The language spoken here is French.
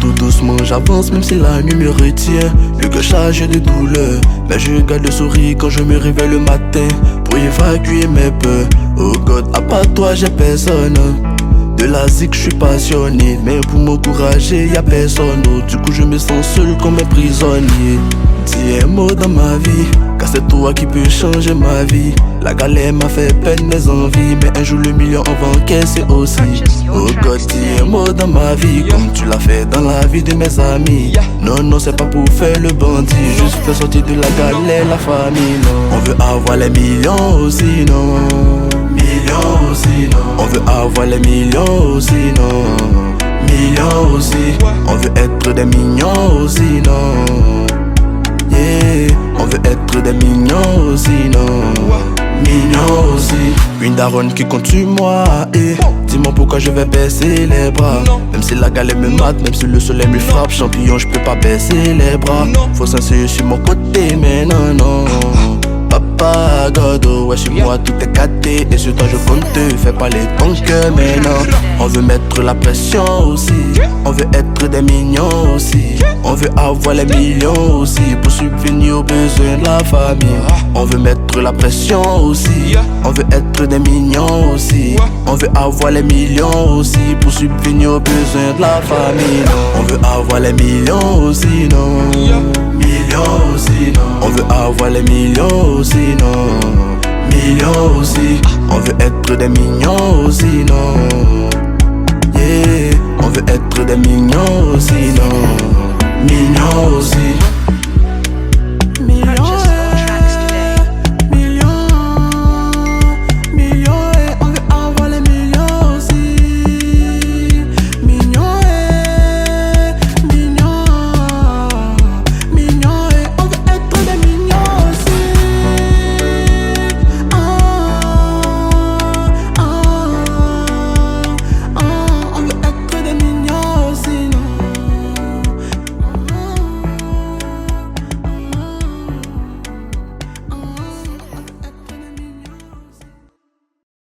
Tout doucement j'avance même si la nuit me retient. Le cœur chargé de douleur, mais je garde le sourire quand je me réveille le matin pour évacuer mes peurs. Oh God, à part toi j'ai personne. De la zik je suis passionné, mais pour m'encourager y'a personne. Oh, du coup je me sens seul comme un prisonnier. Dis un mot dans ma vie, car c'est toi qui peux changer ma vie. La galère m'a fait peine mes envies, mais un jour le million on va encaisser aussi. Oh God, dis un mot dans ma vie, comme tu l'as fait dans la vie de mes amis. Non, non, c'est pas pour faire le bandit, juste faire sortir de la galère la famille, non. On veut avoir les millions aussi, non. Millions aussi, non. On veut avoir les millions aussi, non. Millions aussi. On veut être des mignons aussi, non. Yeah, on veut être des mignons aussi, non. Mignons aussi. Une daronne qui compte sur moi, eh. Dis-moi pourquoi je vais baisser les bras. Même si la galère me mate, même si le soleil me frappe, champignon, je peux pas baisser les bras. Faut s'asseoir sur mon côté, mais non, non. Papa God, oh, ouais, chez moi tout est gâté. Et sur toi je compte, fais pas les ton cœur, mais non. On veut mettre la pression aussi. On veut être des mignons aussi. On veut avoir les millions aussi pour subvenir aux besoins de la famille. On veut mettre la pression aussi. On veut être des mignons aussi. On veut avoir les millions aussi pour subvenir aux besoins de la famille. On veut avoir les millions aussi, non. Millions aussi, non. On veut avoir les millions aussi, non. Millions aussi. On veut être des mignons aussi, non. Yeah, on veut être des mignons aussi, non. Mignons aussi.